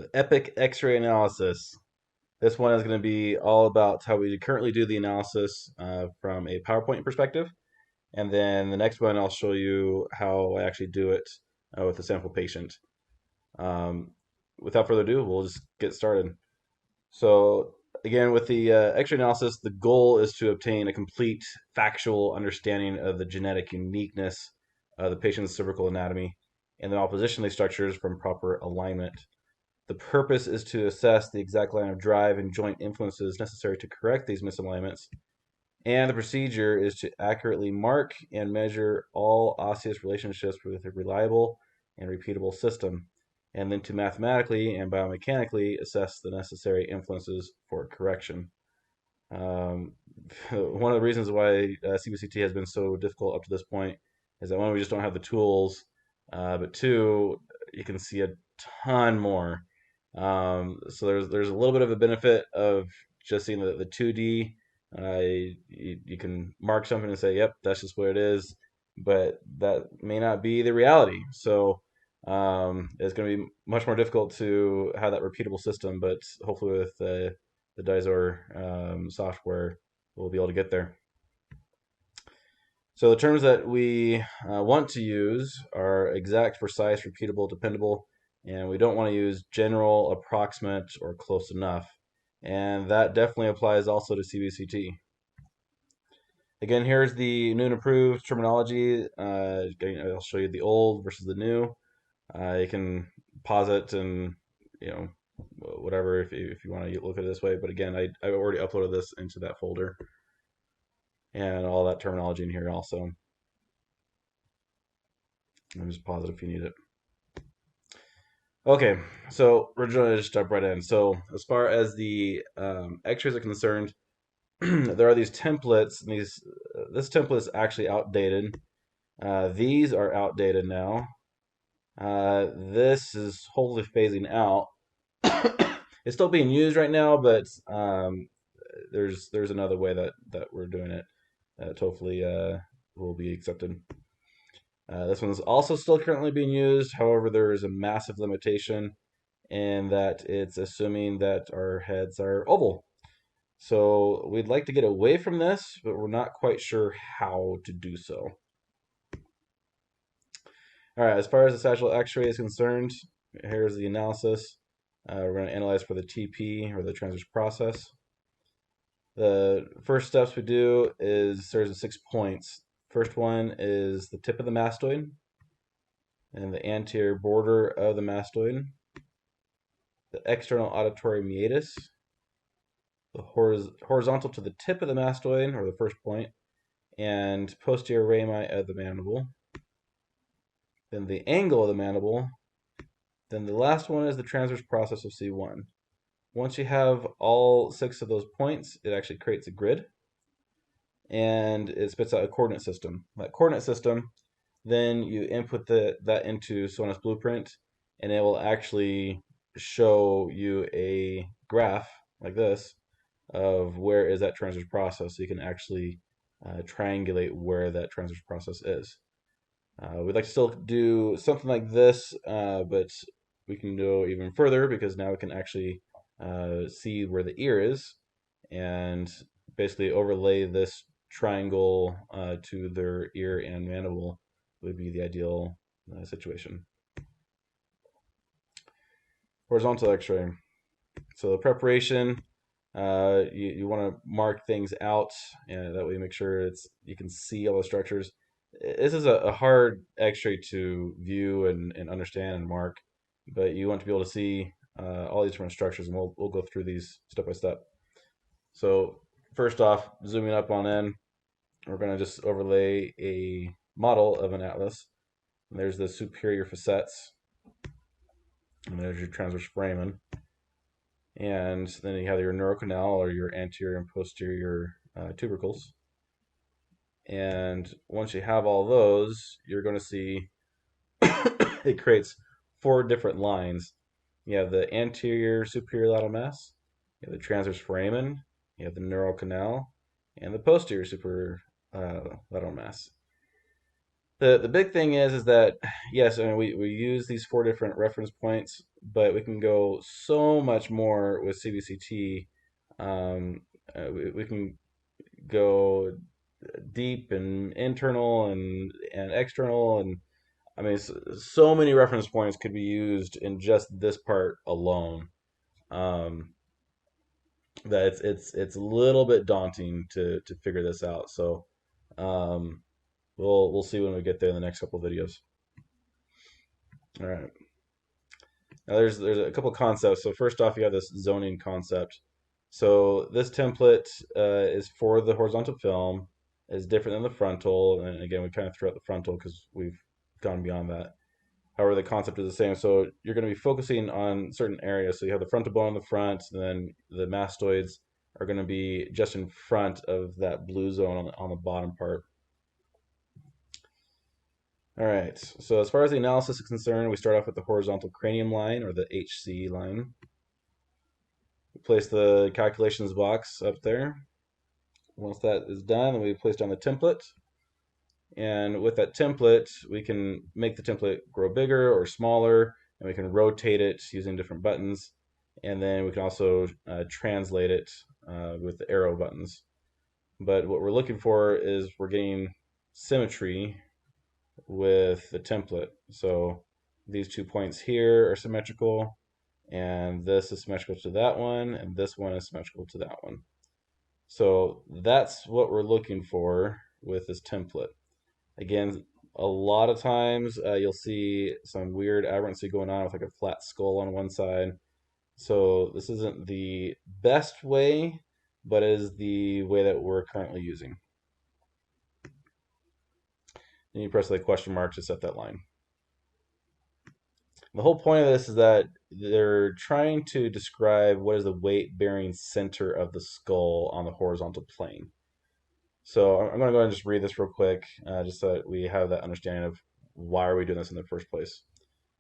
The EPIC X-ray analysis. This one is going to be all about how we currently do the analysis from a PowerPoint perspective. And then the next one, I'll show you how I actually do it with a sample patient. Um, Without further ado, we'll just get started. So again, with the X-ray analysis, the goal is to obtain a complete factual understanding of the genetic uniqueness of the patient's cervical anatomy and then I'll position these structures from proper alignment. The purpose is to assess the exact line of drive and joint influences necessary to correct these misalignments. And the procedure is to accurately mark and measure all osseous relationships with a reliable and repeatable system, and then to mathematically and biomechanically assess the necessary influences for correction. Um, One of the reasons why CBCT has been so difficult up to this point is that one, we just don't have the tools, but two, you can see a ton more. So there's a little bit of a benefit of just seeing the 2D. You can mark something and say, yep, that's just what it is, but that may not be the reality. So it's going to be much more difficult to have that repeatable system, but hopefully with the Dizor software, we'll be able to get there. So the terms that we want to use are exact, precise, repeatable, dependable, and we don't want to use general, approximate, or close enough. And that definitely applies also to CBCT. Again, here's the new and improved terminology. I'll show you the old versus the new. You can pause it and you know whatever if you want to look at it this way. But again, I already uploaded this into that folder and all that terminology in here also. And just pause it if you need it. Okay, so we're going to just jump right in. So as far as the X-rays are concerned, there are these templates. And this template is actually outdated. These are outdated now. This is wholly phasing out. It's still being used right now, but there's another way that we're doing it that hopefully will be accepted. This one's also still currently being used. However, there is a massive limitation in that it's assuming that our heads are oval. So we'd like to get away from this, but we're not quite sure how to do so. All right, as far as the sagittal X-ray is concerned, here's the analysis. We're going to analyze for the TP, or the transverse process. The first steps we do is there's 6 points. First one is the tip of the mastoid and the anterior border of the mastoid, the external auditory meatus, the horizontal to the tip of the mastoid, or the first point, and posterior rami of the mandible, then the angle of the mandible, then the last one is the transverse process of C1. Once you have all 6 of those points, it actually creates a grid, and it spits out a coordinate system. That coordinate system, then you input that into Sonus Blueprint, and it will actually show you a graph like this of where is that transverse process, so you can actually triangulate where that transverse process is. We'd like to still do something like this, but we can go even further because now we can actually see where the ear is and basically overlay this triangle to their ear and mandible would be the ideal situation. Horizontal X-ray. So the preparation, you want to mark things out, and that way make sure you can see all the structures. This is a hard X-ray to view and understand and mark, but you want to be able to see all these different structures, and we'll go through these step by step. So first off, zooming up on in, we're going to just overlay a model of an atlas. And there's the superior facets, and there's your transverse foramen. And then you have your neurocanal, or your anterior and posterior tubercles. And once you have all those, you're going to see it creates 4 different lines. You have the anterior superior lateral mass, you have the transverse foramen, you have the neural canal, and the posterior superior lateral mass. The big thing is that yes, I mean, we use these four different reference points, but we can go so much more with CBCT. Um, we can go deep and internal and external, and I mean, so many reference points could be used in just this part alone. Um, that it's a little bit daunting to figure this out. So um, we'll see when we get there in the next couple of videos. All right. Now there's a couple concepts. So first off, you have this zoning concept. So this template is for the horizontal film, is different than the frontal, and again we kind of threw out the frontal because we've gone beyond that. However, the concept is the same. So you're going to be focusing on certain areas. So you have the frontal bone on the front, and then the mastoids are going to be just in front of that blue zone on the bottom part. All right. So as far as the analysis is concerned, we start off with the horizontal cranium line, or the HC line. Place the calculations box up there. Once that is done, then we place down the template. And with that template, we can make the template grow bigger or smaller, and we can rotate it using different buttons. And then we can also translate it with the arrow buttons. But what we're looking for is we're getting symmetry with the template. So these 2 points here are symmetrical, and this is symmetrical to that one, and this one is symmetrical to that one. So that's what we're looking for with this template. Again, a lot of times you'll see some weird aberrancy going on with like a flat skull on one side. So this isn't the best way, but is the way that we're currently using. And you press the question mark to set that line. The whole point of this is that they're trying to describe what is the weight-bearing center of the skull on the horizontal plane. So I'm going to go ahead and just read this real quick, just so that we have that understanding of why are we doing this in the first place.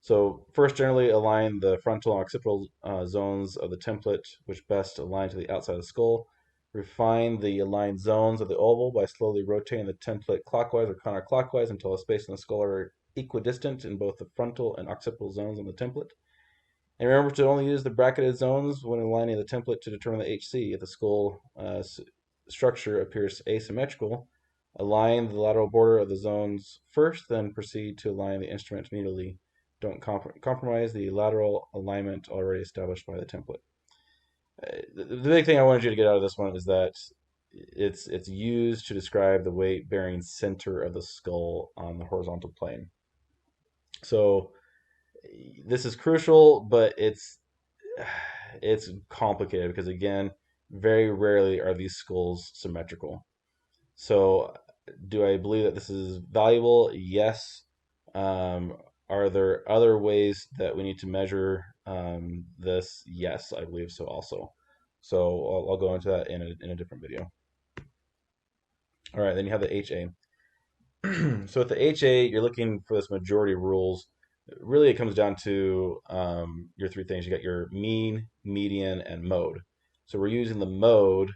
So first, generally align the frontal and occipital zones of the template, which best align to the outside of the skull. Refine the aligned zones of the oval by slowly rotating the template clockwise or counterclockwise until the space in the skull are equidistant in both the frontal and occipital zones on the template. And remember to only use the bracketed zones when aligning the template to determine the HC. If the skull structure appears asymmetrical, align the lateral border of the zones first, then proceed to align the instrument immediately. Don't compromise the lateral alignment already established by the template. The big thing I wanted you to get out of this one is that it's used to describe the weight-bearing center of the skull on the horizontal plane. So this is crucial, but it's complicated because again, very rarely are these skulls symmetrical. So, do I believe that this is valuable? Yes. Um, are there other ways that we need to measure this? Yes, I believe so also. So I'll go into that in a different video. All right, then you have the HA. So with the HA, you're looking for this majority rules. Really, it comes down to your three things. You got your mean, median, and mode. So we're using the mode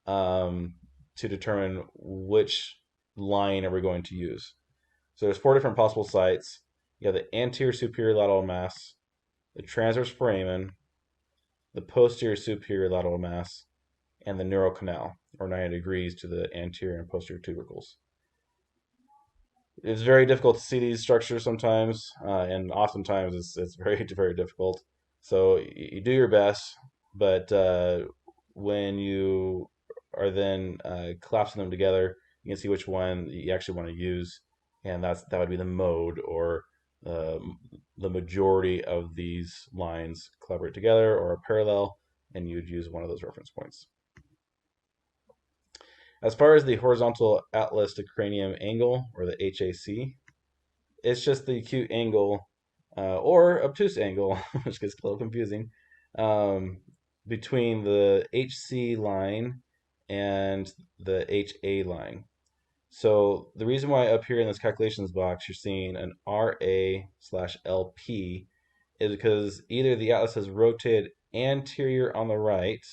um, to determine which line are we going to use. So there's four different possible sites. You have the anterior superior lateral mass, the transverse foramen, the posterior superior lateral mass, and the neural canal, or 90 degrees to the anterior and posterior tubercles. It's very difficult to see these structures sometimes, and oftentimes it's very, very difficult. So you do your best, but when you are then collapsing them together, you can see which one you actually want to use, and that would be the mode, or uh, the majority of these lines collaborate together or are parallel, and you'd use one of those reference points. As far as the horizontal atlas to cranium angle, or the HAC, it's just the acute angle or obtuse angle, which gets a little confusing, um, between the HC line and the HA line. So the reason why up here in this calculations box you're seeing an RA/LP is because either the atlas has rotated anterior on the right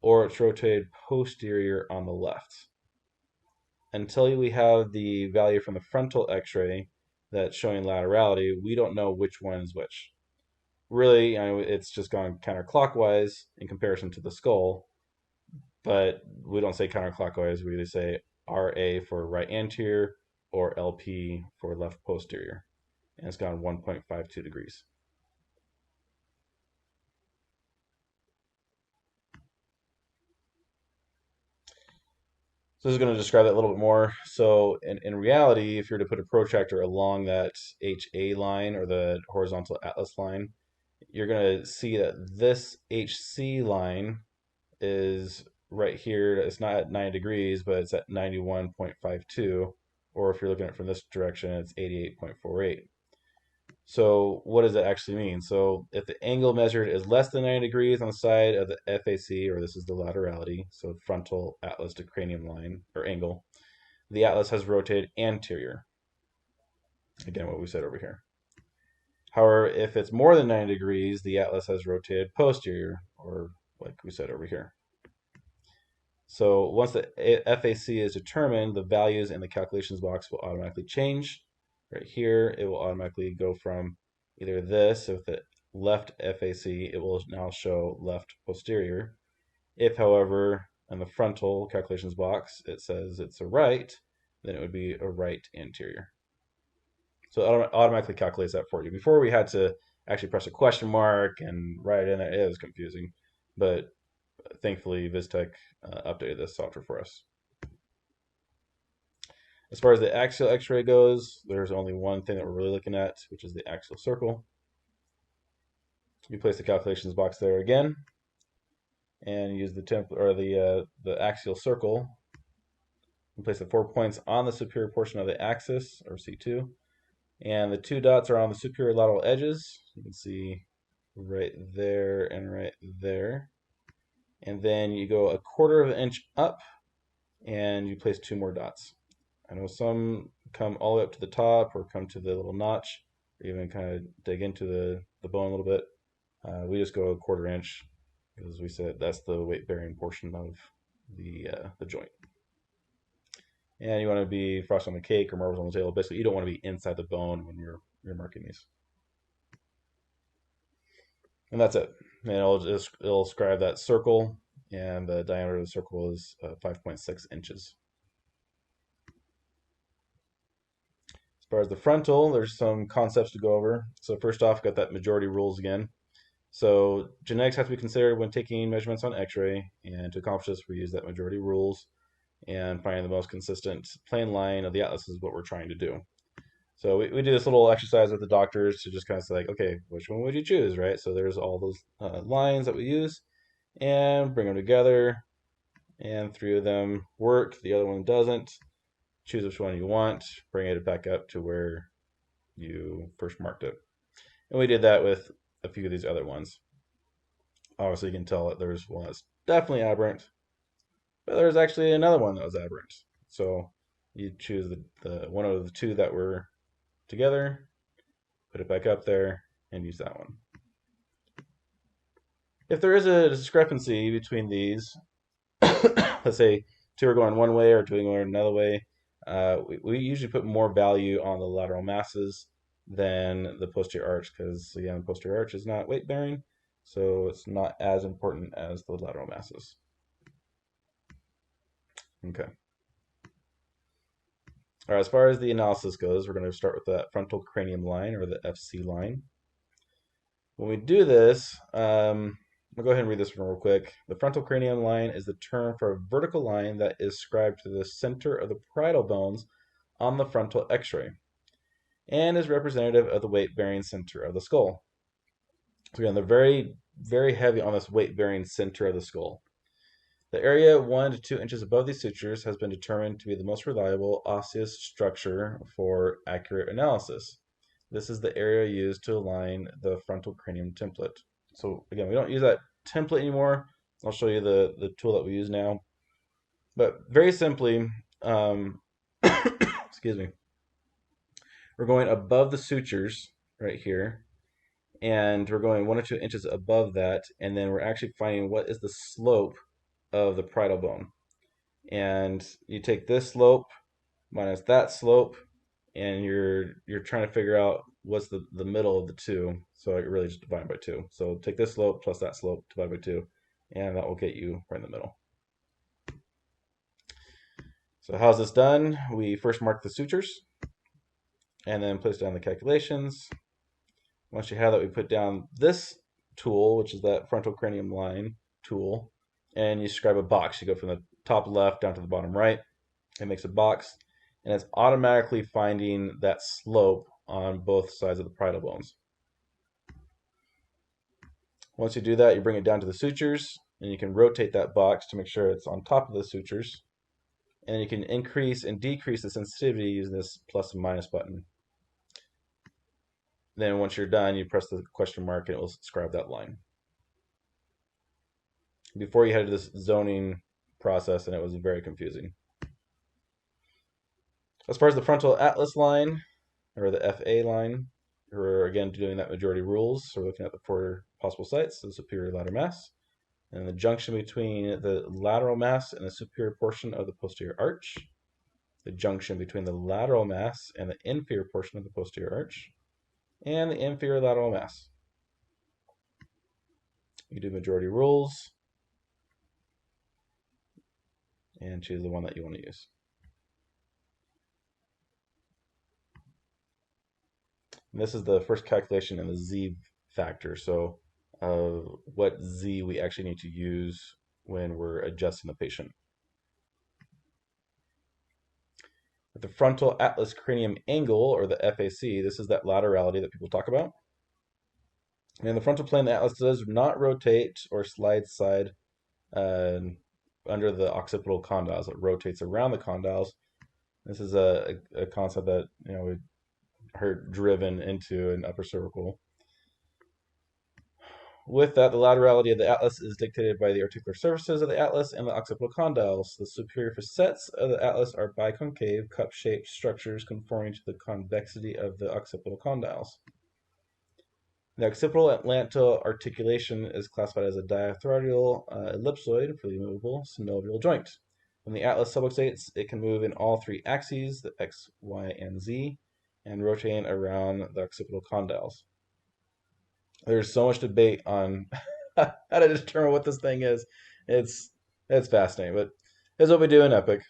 or it's rotated posterior on the left. until we have the value from the frontal x-ray that's showing laterality, we don't know which one is which. Really, it's just gone counterclockwise in comparison to the skull, but we don't say counterclockwise. We either say RA for right anterior or LP for left posterior. And it's gone 1.52 degrees. So this is going to describe that a little bit more. So in reality, if you're to put a protractor along that HA line or the horizontal atlas line, you're going to see that this HC line is right here. It's not at 9 degrees, but it's at 91.52. Or if you're looking at it from this direction, it's 88.48. So what does that actually mean? So if the angle measured is less than 90 degrees on the side of the FAC, or this is the laterality, so frontal atlas to cranium line or angle, the atlas has rotated anterior. Again, what we said over here. However, if it's more than 90 degrees, the atlas has rotated posterior, or like we said over here. So once the FAC is determined, the values in the calculations box will automatically change. Right here, it will automatically go from either this, so with the left FAC, it will now show left posterior. If, however, in the frontal calculations box, it says it's a right, then it would be a right anterior. So it automatically calculates that for you. Before we had to actually press a question mark and write it in there. It was confusing, but thankfully Viztech updated this software for us. As far as the axial x-ray goes, there's only one thing that we're really looking at, which is the axial circle. You place the calculations box there again, and use the template or the axial circle. You place the 4 points on the superior portion of the axis, or C2, and the 2 dots are on the superior lateral edges. You can see right there and right there. And then you go 1/4 of an inch up, and you place 2 more dots. I know some come all the way up to the top or come to the little notch, or even kind of dig into the bone a little bit. We just go 1/4 inch because we said that's the weight bearing portion of the joint. And you want to be frosting on the cake or marbles on the table. Basically, you don't want to be inside the bone when you're marking these. And that's it. And it'll describe that circle, and the diameter of the circle is 5.6 inches. As far as the frontal, there's some concepts to go over. So first off, got that majority rules again. So genetics have to be considered when taking measurements on x-ray, and to accomplish this, we use that majority rules, and finding the most consistent plane line of the atlas is what we're trying to do. So we do this little exercise with the doctors to just kind of say, like, okay, which one would you choose, right? So there's all those lines that we use, and bring them together, and 3 of them work, the other one doesn't. Choose which one you want, bring it back up to where you first marked it. And we did that with a few of these other ones. Obviously, you can tell that there's one that's definitely aberrant, but there's actually another one that was aberrant. So you choose the one of the 2 that were together, put it back up there, and use that one. If there is a discrepancy between these, let's say 2 are going one way or 2 are going another way, we usually put more value on the lateral masses than the posterior arch, because again, the posterior arch is not weight bearing, so it's not as important as the lateral masses. Okay. All right, as far as the analysis goes, we're going to start with that frontal cranium line, or the FC line. When we do this, I'll go ahead and read this one real quick. The frontal cranium line is the term for a vertical line that is ascribed to the center of the parietal bones on the frontal x-ray, and is representative of the weight-bearing center of the skull. So again, they're very, very heavy on this weight-bearing center of the skull. The area 1 to 2 inches above these sutures has been determined to be the most reliable osseous structure for accurate analysis. This is the area used to align the frontal cranium template. So again, we don't use that template anymore. I'll show you the tool that we use now. But very simply, excuse me, we're going above the sutures right here, and we're going 1 or 2 inches above that, and then we're actually finding what is the slope of the parietal bone. And you take this slope minus that slope, and you're trying to figure out what's the middle of the two. So it really just divide by 2. So take this slope plus that slope, divide by 2, and that will get you right in the middle. So how's this done? We first mark the sutures and then place down the calculations. Once you have that, we put down this tool, which is that frontal cranium line tool, and you describe a box. You go from the top left down to the bottom right. It makes a box, and it's automatically finding that slope on both sides of the parietal bones. Once you do that, you bring it down to the sutures, and you can rotate that box to make sure it's on top of the sutures. And then you can increase and decrease the sensitivity using this plus and minus button. Then once you're done, you press the question mark and it will describe that line. Before you had this zoning process and it was very confusing. As far as the frontal atlas line, or the FA line, we're again doing that majority rules. So we're looking at the 4 possible sites, the superior lateral mass, and the junction between the lateral mass and the superior portion of the posterior arch, the junction between the lateral mass and the inferior portion of the posterior arch, and the inferior lateral mass. You do majority rules and choose the one that you want to use. And this is the first calculation in the Z factor. So what Z we actually need to use when we're adjusting the patient. With the frontal atlas cranium angle, or the FAC, this is that laterality that people talk about. And in the frontal plane, the atlas does not rotate or slide side under the occipital condyles. It rotates around the condyles. This is a concept that we heard driven into an upper cervical. With that, the laterality of the atlas is dictated by the articular surfaces of the atlas and the occipital condyles. The superior facets of the atlas are biconcave, cup-shaped structures conforming to the convexity of the occipital condyles. The occipital atlantal articulation is classified as a diarthrodial ellipsoid for the movable synovial joint. When the atlas subluxates, it can move in all 3 axes, the X, Y, and Z, and rotating around the occipital condyles. There's so much debate on how to determine what this thing is. It's fascinating, but here's what we do in Epic.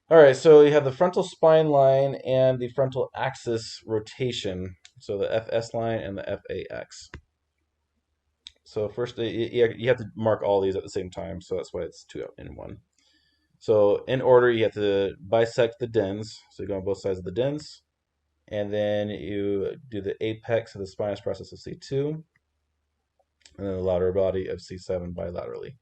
All right, so you have the frontal spine line and the frontal axis rotation. So the FS line and the FAX. So first, you have to mark all these at the same time, so that's why it's 2 in 1. So in order, you have to bisect the dens. So you go on both sides of the dens. And then you do the apex of the spinous process of C2, and then the lateral body of C7 bilaterally.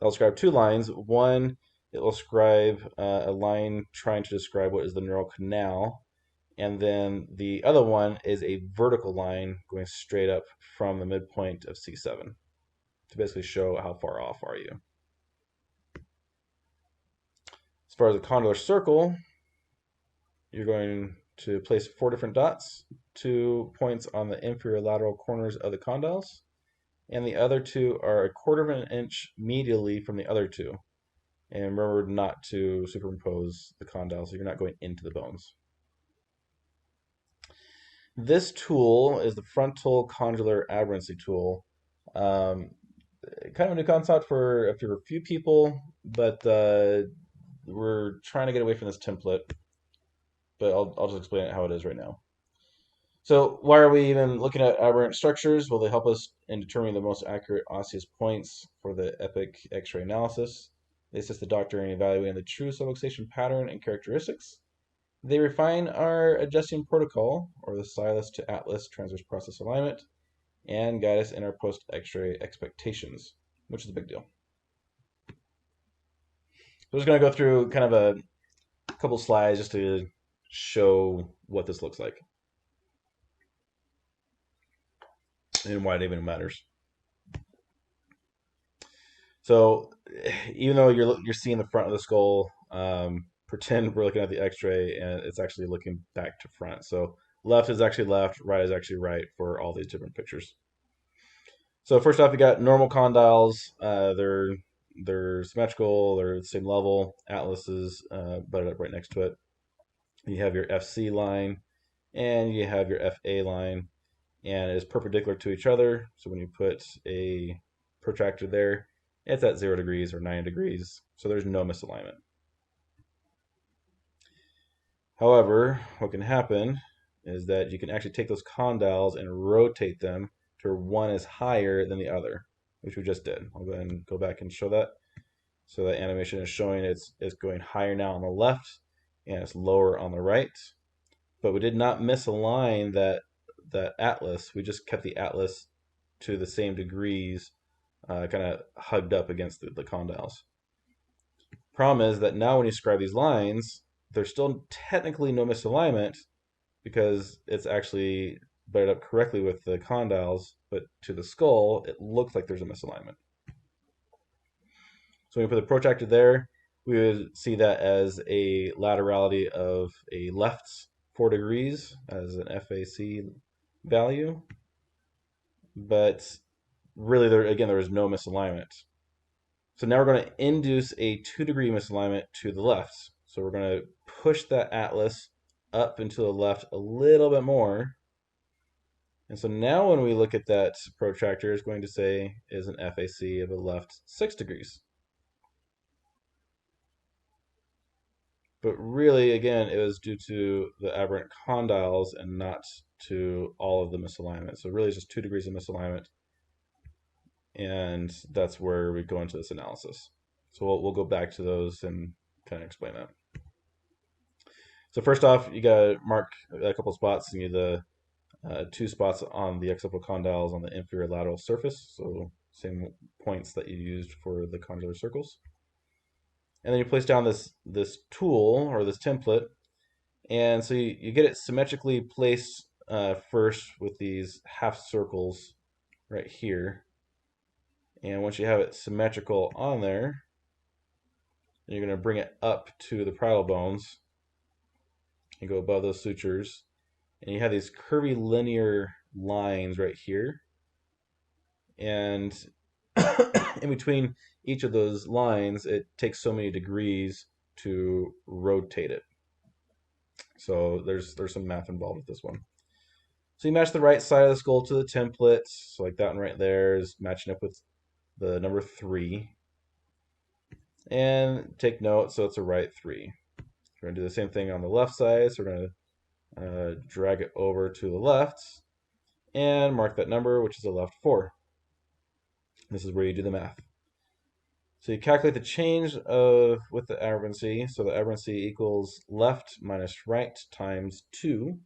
I'll describe 2 lines. One, it will describe a line trying to describe what is the neural canal, and then the other one is a vertical line going straight up from the midpoint of C7 to basically show how far off are you. As far as the condylar circle, you're going to place 4 different dots, 2 points on the inferior lateral corners of the condyles, and the other 2 are 1/4 of an inch medially from the other 2. And remember not to superimpose the condyles, so you're not going into the bones. This tool is the frontal condylar aberrancy tool. Kind of a new concept for a few people, but we're trying to get away from this template. But I'll just explain it how it is right now. So why are we even looking at aberrant structures? Well, they help us in determining the most accurate osseous points for the EPIC X-ray analysis. They assist the doctor in evaluating the true subluxation pattern and characteristics. They refine our adjusting protocol, or the Silas to Atlas transverse process alignment, and guide us in our post-X-ray expectations, which is a big deal. So I'm just going to go through kind of a couple slides just to show what this looks like and why it even matters. So even though you're seeing the front of the skull, pretend we're looking at the X-ray and it's actually looking back to front. So left is actually left, right is actually right for all these different pictures. So first off, you got normal condyles. They're they're symmetrical, they're the same level. Atlas is butted up right next to it. You have your FC line and you have your FA line, and it is perpendicular to each other. So when you put a protractor there, it's at 0 degrees or 90 degrees. So there's no misalignment. However, what can happen is that you can actually take those condyles and rotate them to where one is higher than the other, which we just did. I'll go ahead and go back and show that. So that animation is showing it's going higher now on the left and it's lower on the right. But we did not misalign that atlas. We just kept the atlas to the same degrees, kind of hugged up against the condyles. Problem is that now when you scribe these lines, there's still technically no misalignment because it's actually butted up correctly with the condyles, but to the skull, it looks like there's a misalignment. So when we put the protractor there, we would see that as a laterality of a left 4 degrees as an FAC value. But really, there is no misalignment. So now we're going to induce a 2-degree misalignment to the left. So we're going to push that atlas up and to the left a little bit more. And so now when we look at that protractor, it's going to say is an FAC of a left 6 degrees. But really, again, it was due to the aberrant condyles and not to all of the misalignment. So really, it's just 2 degrees of misalignment. And that's where we go into this analysis. So we'll go back to those and kind of explain that. So first off, you got to mark a couple spots. You need the 2 spots on the occipital condyles on the inferior lateral surface. So same points that you used for the condylar circles. And then you place down this tool or this template. And so you get it symmetrically placed first with these half circles right here. And once you have it symmetrical on there, you're going to bring it up to the parietal bones. You go above those sutures. And you have these curvy linear lines right here. And in between each of those lines, it takes so many degrees to rotate it. So there's some math involved with this one. So you match the right side of the skull to the template. So like that one right there is matching up with the number 3. And take note, so it's a right 3. We're going to do the same thing on the left side. So we're going to drag it over to the left and mark that number, which is a left 4. This is where you do the math. So you calculate the change with the aberrancy. So the aberrancy equals left minus right times 2.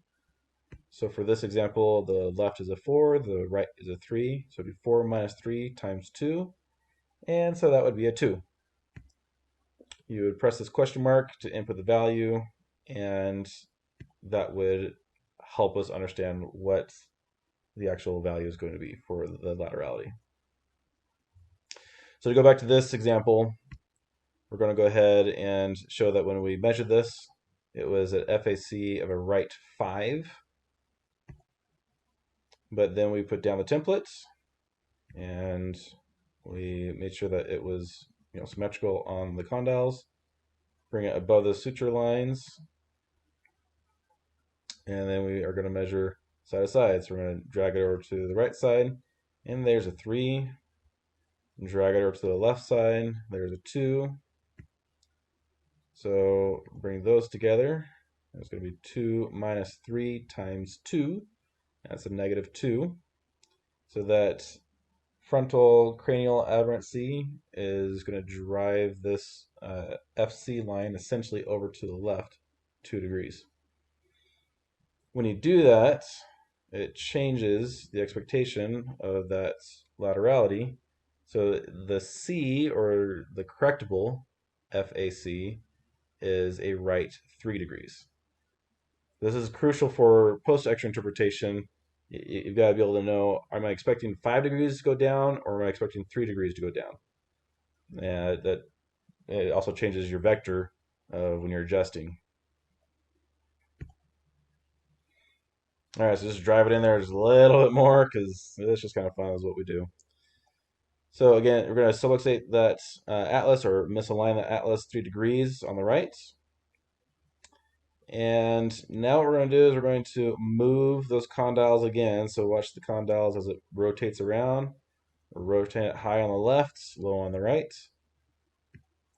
So for this example, the left is a 4, the right is a 3. So it'd be 4 minus 3 times 2. And so that would be a 2. You would press this question mark to input the value, and that would help us understand what the actual value is going to be for the laterality. So to go back to this example, we're going to go ahead and show that when we measured this, it was an FAC of a right 5. But then we put down the templates, and we made sure that it was symmetrical on the condyles. Bring it above the suture lines, and then we are going to measure side to side. So we're going to drag it over to the right side, and there's a 3. Drag it over to the left side, there's a 2. So bring those together. It's going to be 2 minus 3 times 2. That's a negative 2. So that frontal cranial aberrancy is going to drive this FC line essentially over to the left 2 degrees. When you do that, it changes the expectation of that laterality. So the C, or the correctable FAC, is a right 3 degrees. This is crucial for post-X-ray interpretation. You've got to be able to know, am I expecting 5 degrees to go down, or am I expecting 3 degrees to go down? That it also changes your vector when you're adjusting. All right, so just drive it in there just a little bit more because it's just kind of fun is what we do. So again, we're going to subluxate that atlas or misalign the atlas 3 degrees on the right. And now what we're going to do is we're going to move those condyles again. So watch the condyles as it rotates around. Rotate it high on the left, low on the right.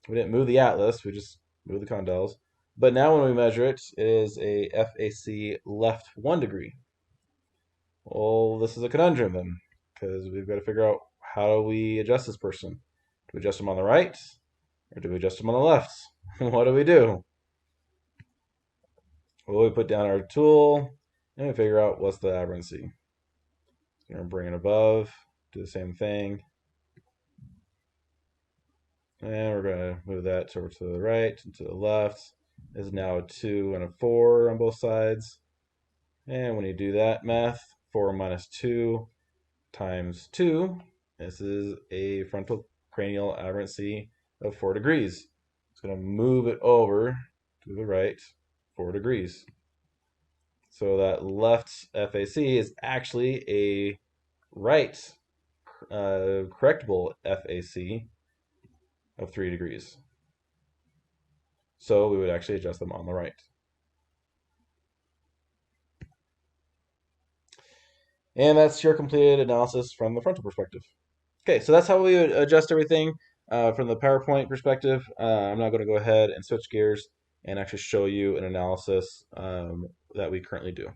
We didn't move the atlas, we just moved the condyles. But now when we measure it, it is a FAC left 1 degree. Well, this is a conundrum then, because we've got to figure out how do we adjust this person. Do we adjust them on the right, or do we adjust them on the left? What do we do? Well, we put down our tool, and we figure out what's the aberrancy. We're going to bring it above, do the same thing. And we're going to move that over to the right and to the left. This is now a 2 and a 4 on both sides. And when you do that math, 4 minus 2 times 2, this is a frontal cranial aberrancy of 4 degrees. It's going to move it over to the right 4 degrees. So that left FAC is actually a right correctable FAC of 3 degrees. So we would actually adjust them on the right. And that's your completed analysis from the frontal perspective. Okay, so that's how we would adjust everything from the PowerPoint perspective. I'm now going to go ahead and switch gears and actually show you an analysis that we currently do.